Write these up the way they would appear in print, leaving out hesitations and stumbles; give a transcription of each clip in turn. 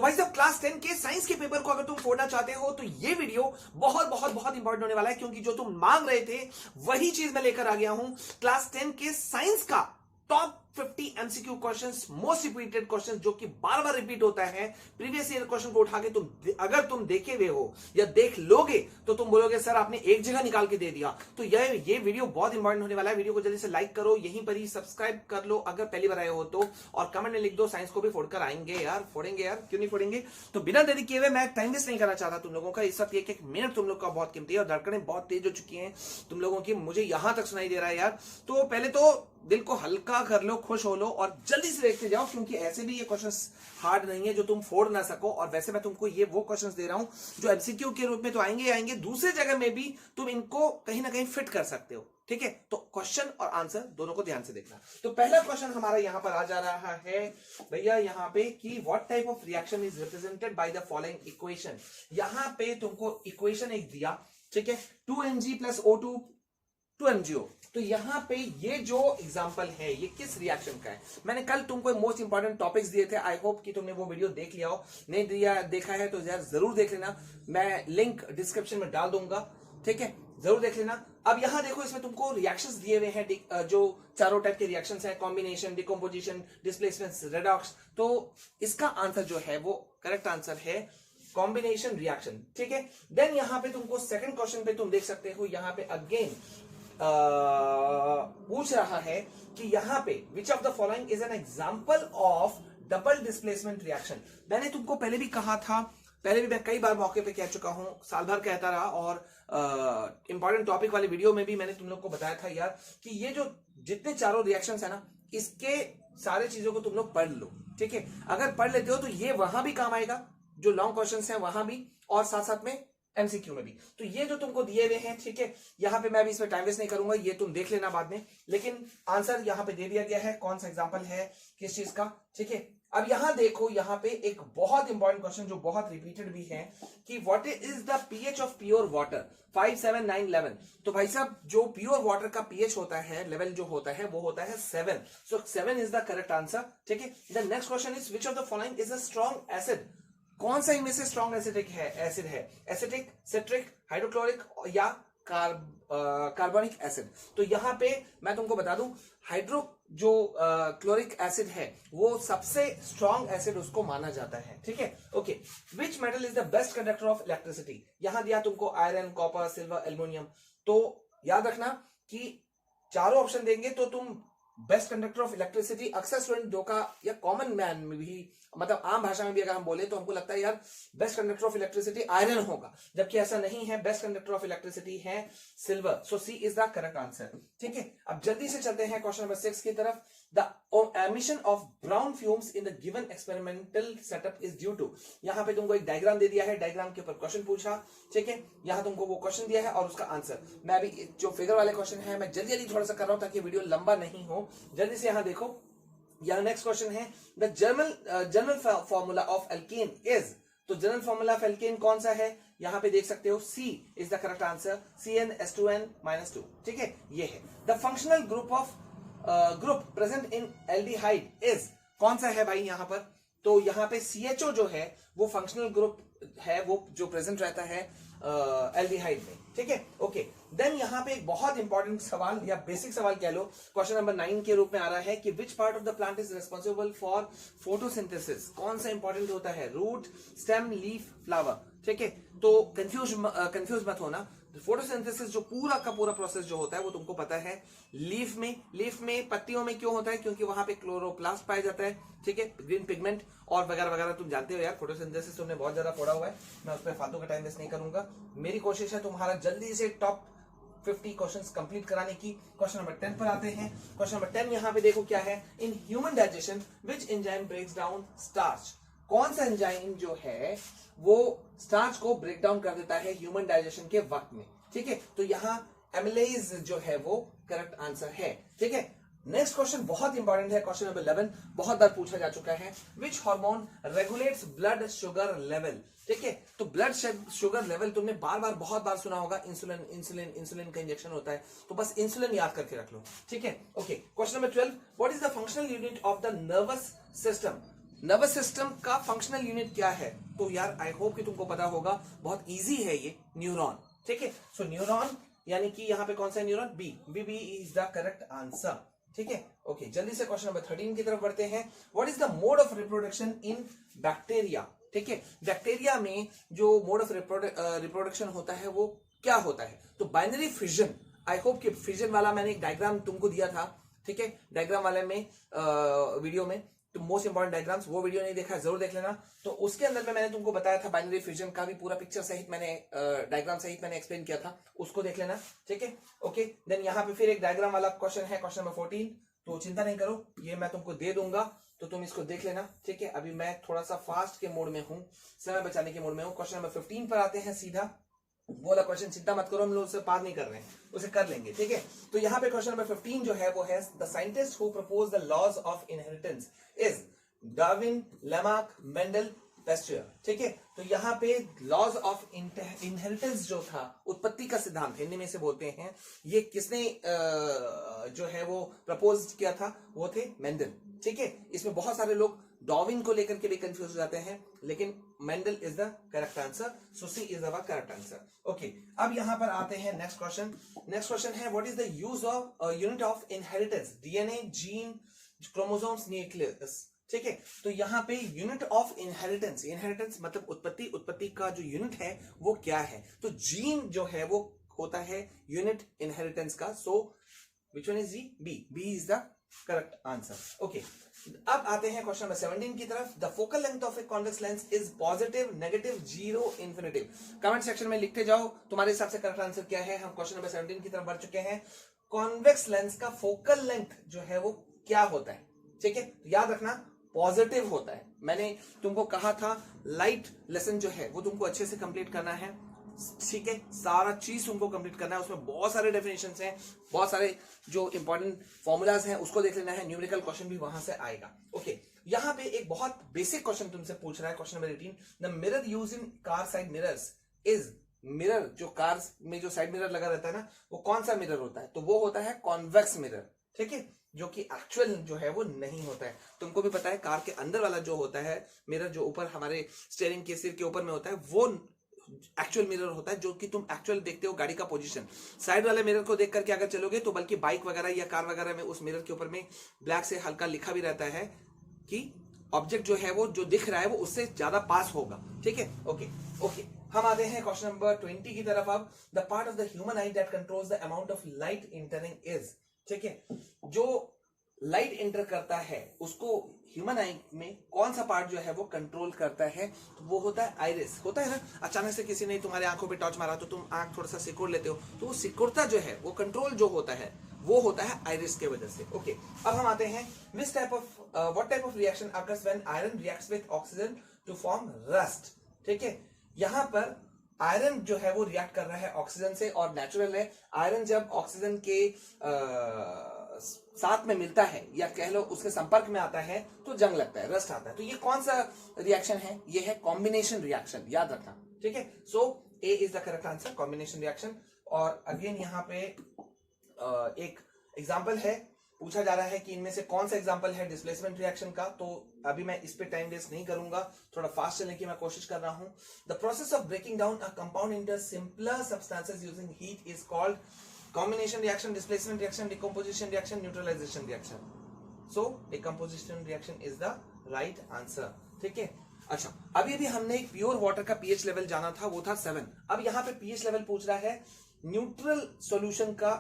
भाई साहब क्लास 10 के साइंस के पेपर को अगर तुम फोड़ना चाहते हो तो ये वीडियो बहुत बहुत बहुत इंपॉर्टेंट होने वाला है, क्योंकि जो तुम मांग रहे थे वही चीज मैं लेकर आ गया हूं। क्लास 10 के साइंस का top 50 MCQ questions, most repeated questions, जो कि बार बार रिपीट होता है। प्रीवियस ईयर क्वेश्चन को उठा के अगर तुम देखे हुए हो या देख लोगे तो तुम बोलोगे सर आपने एक जगह निकाल के दे दिया। तो ये वीडियो बहुत इंपॉर्टेंट होने वाला है। वीडियो को जल्दी से लाइक करो, यहीं पर ही सब्सक्राइब कर लो अगर पहली बार आए हो तो, और कमेंट में लिख दो साइंस को भी फोड़कर आएंगे यार। फोड़ेंगे यार, क्यों नहीं फोड़ेंगे। तो बिना देरी किए हुए मैं टाइम वेस्ट नहीं करना चाहता तुम लोगों का। इस वक्त एक मिनट तुम लोग का बहुत कीमती है और धड़कनें बहुत तेज हो चुकी हैं तुम लोगों की, मुझे यहां तक सुनाई दे रहा है यार। तो पहले तो दिल को हल्का कर लो, खुश हो लो और जल्दी से देखते जाओ, क्योंकि ऐसे भी ये क्वेश्चंस हार्ड नहीं है जो तुम फोड़ ना सको। और वैसे मैं तुमको ये वो क्वेश्चंस दे रहा हूं जो एमसीक्यू के रूप में तो आएंगे, दूसरे जगह में भी तुम इनको कहीं ना कहीं फिट कर सकते हो। ठीक है, तो क्वेश्चन और आंसर दोनों को ध्यान से देखना। तो पहला क्वेश्चन हमारा यहां पर आ जा रहा है भैया यहाँ पे कि what type of reaction is represented by the following equation. यहां पे तुमको इक्वेशन एक दिया, ठीक है, 2Mg + O2 2MgO। तो यहां पे ये जो एग्जांपल है ये किस रिएक्शन का है। मैंने कल तुमको मोस्ट इंपॉर्टेंट टॉपिक्स दिए थे, आई होप कि तुमने वो वीडियो देख लिया हो। नहीं दिया देखा है तो यार जरूर देख लेना, मैं लिंक डिस्क्रिप्शन में डाल दूंगा, ठीक है, जरूर देख लेना। अब यहां देखो, इसमें तुमको रिएक्शंस दिए हुए हैं, जो चारों टाइप के रिएक्शंस है, कॉम्बिनेशन, डिकम्पोजिशन, डिस्प्लेसमेंट, रेडॉक्स। तो इसका आंसर जो है वो करेक्ट आंसर है कॉम्बिनेशन रिएक्शन, ठीक है। देन यहां पे तुमको सेकंड क्वेश्चन पे तुम देख सकते हो, यहां पे अगेन पूछ रहा है कि यहां पे which of the following is an example of double displacement reaction. मैंने तुमको पहले भी कहा था, पहले भी मैं कई बार मौके पे कह चुका हूं, साल भर कहता रहा, और इंपॉर्टेंट टॉपिक वाले वीडियो में भी मैंने तुम लोग को बताया था यार कि ये जो जितने चारों रिएक्शंस है ना, इसके सारे चीजों को तुम लोग पढ़ लो, ठीक है। अगर पढ़ लेते हो तो ये वहां भी काम आएगा, जो लॉन्ग क्वेश्चंस हैं वहां भी, और साथ साथ में एमसीक्यू में भी। तो ये जो तुमको दिए हुए हैं, ठीक है, यहां पे मैं भी इसमें टाइम वेस्ट नहीं करूंगा, ये तुम देख लेना बाद में, लेकिन आंसर यहां पे दे दिया गया है। कौन सा एग्जांपल है किस चीज का, ठीक है। अब यहां देखो, यहां पे एक बहुत इंपॉर्टेंट क्वेश्चन जो बहुत रिपीटेड भी है कि what is the pH of pure water 5, 7, 9, 11। तो भाई साहब जो प्योर वाटर का पीएच होता है, लेवल जो होता है वो होता है 7। सो 7 इज द करेक्ट आंसर, ठीक है। The next question is which of the following is a strong acid. कौन सा इनमें से स्ट्रॉन्ग एसिडिक है, एसिड है, एसिटिक, सिट्रिक, हाइड्रोक्लोरिक या कार्बोनिक एसिड। तो यहां पे मैं तुमको बता दूं, हाइड्रो जो क्लोरिक एसिड है वो सबसे स्ट्रॉन्ग एसिड उसको माना जाता है, ठीक है। Okay, which metal is the best conductor of electricity. यहां दिया तुमको आयरन, कॉपर, सिल्वर, एल्यूमिनियम। तो याद रखना कि चारों ऑप्शन देंगे तो तुम बेस्ट कंडक्टर ऑफ इलेक्ट्रिसिटी, अक्सर स्टूडेंट धोखा, या कॉमन मैन में भी, मतलब आम भाषा में भी अगर हम बोले तो हमको लगता है यार best conductor of electricity iron होगा, जबकि ऐसा नहीं है। बेस्ट कंडक्टर ऑफ इलेक्ट्रिसिटी है silver. So C is the correct answer, ठीक है। अब जल्दी से चलते हैं क्वेश्चन नंबर 6 की तरफ। The emission of brown fumes in the given experimental setup is due to. यहां पे तुमको एक डायग्राम दे दिया है, डायग्राम के ऊपर क्वेश्चन पूछा, ठीक है। यहां तुमको वो क्वेश्चन दिया है और उसका आंसर। मैं अभी जो फिगर वाले क्वेश्चन है मैं जल्दी जल्दी थोड़ा सा कर रहा हूं ताकि वीडियो लंबा नहीं हो। जल्दी से यहां देखो, यहां नेक्स्ट क्वेश्चन है the general formula of alkane is. तो जनरल फॉर्मूला ऑफ एल्केन कौन सा है, यहां पे देख सकते हो, C is the correct answer, CnS2n-2, ठीक है, ये है। The functional group present in aldehyde is. कौन सा है भाई यहां पर, तो यहां पे CHO जो है वो फंक्शनल ग्रुप है, वो जो प्रेजेंट रहता है एल्डिहाइड में, ठीक है। ओके, देन यहां पे एक बहुत इंपॉर्टेंट सवाल या बेसिक सवाल कह लो, क्वेश्चन नंबर 9 के रूप में आ रहा है कि which part of the plant is responsible for photosynthesis. कौन सा इंपॉर्टेंट होता है, रूट, स्टेम, लीफ, फ्लावर, ठीक है। तो कंफ्यूज मत होना, फोटोसिंथेसिस जो पूरा का पूरा प्रोसेस जो होता है वो तुमको पता है लीफ में पत्तियों में क्यों होता है, क्योंकि वहां पे क्लोरोप्लास्ट पाया जाता है, ठीक है, ग्रीन पिगमेंट और वगैरह वगैरह तुम जानते हो यार। फोटोसिंथेसिस तुमने बहुत ज्यादा पढ़ा हुआ है, मैं उस पर फालतू का टाइम वेस्ट नहीं करूंगा। मेरी कोशिश है तुम्हारा जल्दी से टॉप 50 क्वेश्चंस कंप्लीट कराने की। क्वेश्चन नंबर 10 पर आते हैं। क्वेश्चन नंबर 10 यहां पे देखो क्या है, in human digestion which enzyme breaks down starch. कौन सा एंजाइम जो है वो स्टार्च को ब्रेक डाउन कर देता है ह्यूमन डाइजेशन के वक्त में, ठीक है। तो यहां एमिलेज जो है वो करेक्ट आंसर है, ठीक है। नेक्स्ट क्वेश्चन बहुत इंपॉर्टेंट है, क्वेश्चन नंबर 11 बहुत बार पूछा जा चुका है। Which hormone regulates blood sugar level, ठीक है। तो ब्लड शुगर लेवल तुमने बार बार बहुत बार सुना होगा, इंसुलिन इंसुलिन इंसुलिन का इंजेक्शन होता है, तो बस इंसुलिन याद करके रख लो, ठीक है। Okay, question number 12, what is the functional unit of the nervous system. Nervous system का फंक्शनल यूनिट क्या है? तो यार आई होप कि तुमको पता होगा, बहुत इजी है ये, न्यूरॉन। ठीक है, सो न्यूरॉन यानी कि यहाँ पे कौन सा neuron? B. B is the correct answer. ठीक है, ओके, जल्दी से क्वेश्चन नंबर 13 की तरफ बढ़ते हैं। What is the mode of reproduction in bacteria? ठीक है, बैक्टीरिया में जो मोड ऑफ रिप्रोडक्शन होता है वो क्या होता है? तो बाइनरी फिजन। आई होप कि फिजन वाला मैंने एक डायग्राम तुमको दिया था। ठीक है, डायग्राम वाले में वीडियो में, तो मोस्ट इंपॉर्टेंट डायग्राम्स, वो वीडियो नहीं देखा जरूर देख लेना। तो उसके अंदर में मैंने तुमको बताया था बाइनरी फिजन का भी पूरा पिक्चर सहित मैंने डायग्राम सहित मैंने एक्सप्लेन किया था, उसको देख लेना। ठीक है, ओके, देन यहाँ पे फिर एक डायग्राम वाला क्वेश्चन है, क्वेश्चन नंबर 14। तो चिंता नहीं करो, ये मैं तुमको दे दूंगा, तो तुम इसको देख लेना। ठीक है, अभी मैं थोड़ा सा फास्ट के मोड में हूं, समय बचाने के मोड में हूं। क्वेश्चन नंबर 15 पर आते हैं सीधा। वो वाला क्वेश्चन चिंता मत करो, हम लोग उसे पार नहीं कर रहे हैं, उसे कर लेंगे। ठीक है, तो यहाँ पे क्वेश्चन नंबर 15 जो है वो है, the scientist who propose the laws of inheritance is Darwin, Lamarck, Mendel, Pasteur. ठीक है, तो यहाँ पे लॉज ऑफ इनहेरिटेंस जो था, उत्पत्ति का सिद्धांत हिंदी में से बोलते हैं, ये किसने जो है वो प्रपोज किया था? वो थे मेंडल। ठीक है, इसमें बहुत सारे लोग डार्विन को लेकर के भी कंफ्यूज हो जाते हैं, लेकिन Mendel is the correct answer, so C is the correct answer. Okay, अब यहां पर आते हैं नेक्स्ट क्वेश्चन। नेक्स्ट क्वेश्चन है, what is the use of unit of inheritance? DNA, gene, chromosomes, nucleus. ठीक है, तो यहाँ पे यूनिट ऑफ इनहेरिटेंस, इनहेरिटेंस मतलब उत्पत्ति, उत्पत्ति का जो यूनिट है वो क्या है? तो जीन जो है वो होता है यूनिट इनहेरिटेंस का, सो विच वन इज जी? B is the correct answer. Okay, अब आते हैं क्वेश्चन नंबर 17 की तरफ। The focal length of a convex lens is positive, negative, zero, infinitive. Comment section में लिखते जाओ तुम्हारे हिसाब से करेक्ट आंसर क्या है। हम क्वेश्चन नंबर 17 की तरफ बढ़ चुके हैं। कॉन्वेक्स लेंस का फोकल लेंथ जो है वो क्या होता है? ठीक है, याद रखना पॉजिटिव होता है। मैंने तुमको कहा था लाइट लेसन जो है वो तुमको अच्छे से कंप्लीट करना है। ठीक है, सारा चीज तुमको कंप्लीट करना है, उसमें बहुत सारे डेफिनेशंस हैं, बहुत सारे जो इंपॉर्टेंट फॉर्मूलाज हैं उसको देख लेना है, न्यूमेरिकल क्वेश्चन भी वहां से आएगा। ओके, यहाँ पे एक बहुत बेसिक क्वेश्चन तुमसे पूछ रहा है, question number 18। The mirror use in car side mirrors is, mirror जो कार्स में जो साइड मिरर लगा रहता है ना, वो कौन सा मिरर होता है? तो वो होता है कॉन्वेक्स मिरर। ठीक है, जो कि एक्चुअल जो है वो नहीं होता है। तुमको भी पता है कार के अंदर वाला जो होता है मिरर, जो ऊपर हमारे स्टीयरिंग के सिर के ऊपर में होता है, वो एक्चुअल मिरर होता है, जो कि तुम एक्चुअल देखते हो गाड़ी का पोजीशन। साइड वाले मिरर को देख करके अगर चलोगे तो बल्कि बाइक वगैरह या कार वगैरह में उस मिरर के ऊपर में ब्लैक से हल्का लिखा भी रहता है कि ऑब्जेक्ट जो है वो जो दिख रहा है वो उससे ज्यादा पास होगा। ठीक है, ओके, हम आते हैं क्वेश्चन नंबर 20 की तरफ। अब the part of the human eye that controls the amount of light entering is. ठीक है, जो लाइट इंटर करता है उसको ह्यूमन आई में कौन सा पार्ट जो है वो कंट्रोल करता है? तो वो होता है आइरिस। होता है ना, अचानक से किसी ने तुम्हारे आंखों पे टॉर्च मारा तो तुम आंख थोड़ा सा सिकुड़ लेते हो, तो वो सिकुड़ता जो है वो कंट्रोल जो होता है वो होता है आइरिस के वजह से। ओके, अब हम आते हैं what type of reaction occurs when iron reacts with oxygen to form rust. ठीक है, यहां पर आयरन जो है वो रिएक्ट कर रहा है ऑक्सीजन से, और नेचुरल है आयरन जब ऑक्सीजन के साथ में मिलता है या कह लो उसके संपर्क में आता है तो जंग लगता है, रस्ट आता है। तो ये कौन सा रिएक्शन है? ये है कॉम्बिनेशन रिएक्शन, याद रखना। ठीक है, so A is the correct answer, combination reaction. और अगेन यहाँ पे एक एग्जाम्पल है, पूछा जा रहा है कि इनमें से कौन सा एग्जाम्पल है डिस्प्लेसमेंट रिएक्शन का। तो अभी मैं इस पे टाइम वेस्ट नहीं करूंगा, थोड़ा फास्ट चलने की मैं कोशिश कर रहा हूं। The process of breaking down a compound into simpler substances using heat is called combination reaction, displacement reaction, decomposition reaction, neutralization reaction. So decomposition reaction is the right answer. ठीक है, अच्छा, अभी भी हमने एक प्योर वाटर का pH level जाना था, वो था 7। अब यहाँ पे पीएच लेवल पूछ रहा है न्यूट्रल सॉल्यूशन का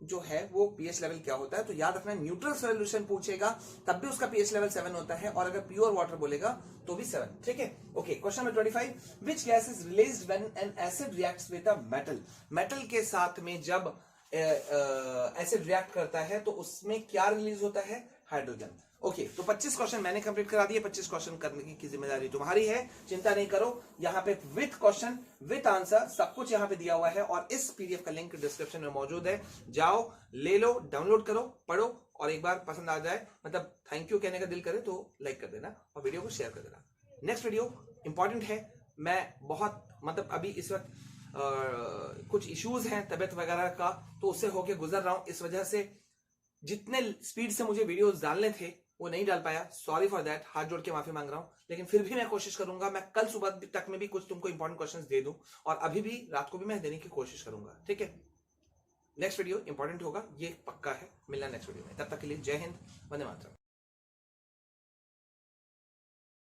जो है वो पीएच लेवल क्या होता है। तो याद रखना, न्यूट्रल सॉल्यूशन पूछेगा तब भी उसका पीएच लेवल 7 होता है, और अगर प्योर वाटर बोलेगा तो भी 7। ठीक है, okay, question number 25। Which gas is released when an acid reacts with a metal. Metal के साथ में जब एसिड रिएक्ट करता है तो उसमें क्या रिलीज होता है? हाइड्रोजन। ओके, तो 25 क्वेश्चन मैंने कंप्लीट करा दिए, 25 क्वेश्चन करने की जिम्मेदारी तुम्हारी है, चिंता नहीं करो। यहाँ पे विथ क्वेश्चन विथ आंसर सब कुछ यहाँ पे दिया हुआ है, और इस पीडीएफ का लिंक डिस्क्रिप्शन में मौजूद है, जाओ ले लो, डाउनलोड करो, पढ़ो, और एक बार पसंद आ जाए, मतलब थैंक यू कहने का दिल करे तो लाइक कर देना और वीडियो को शेयर कर देना। नेक्स्ट वीडियो इंपॉर्टेंट है, मैं बहुत मतलब अभी इस वक्त कुछ इश्यूज हैं तबियत वगैरह का, तो उससे होके गुजर रहा हूं, इस वजह से जितने स्पीड से मुझे वीडियोस डालने थे वो नहीं डाल पाया, सॉरी फॉर दैट, हाथ जोड़ के माफी मांग रहा हूं। लेकिन फिर भी मैं कोशिश करूंगा, मैं कल सुबह तक में भी कुछ तुमको इंपॉर्टेंट क्वेश्चंस दे दूं, और अभी भी रात को भी मैं देने की कोशिश करूंगा, ठीक है। नेक्स्ट वीडियो इंपॉर्टेंट होगा, ये पक्का है। मिलना नेक्स्ट वीडियो में, तब तक के लिए जय हिंद, वंदे मातरम।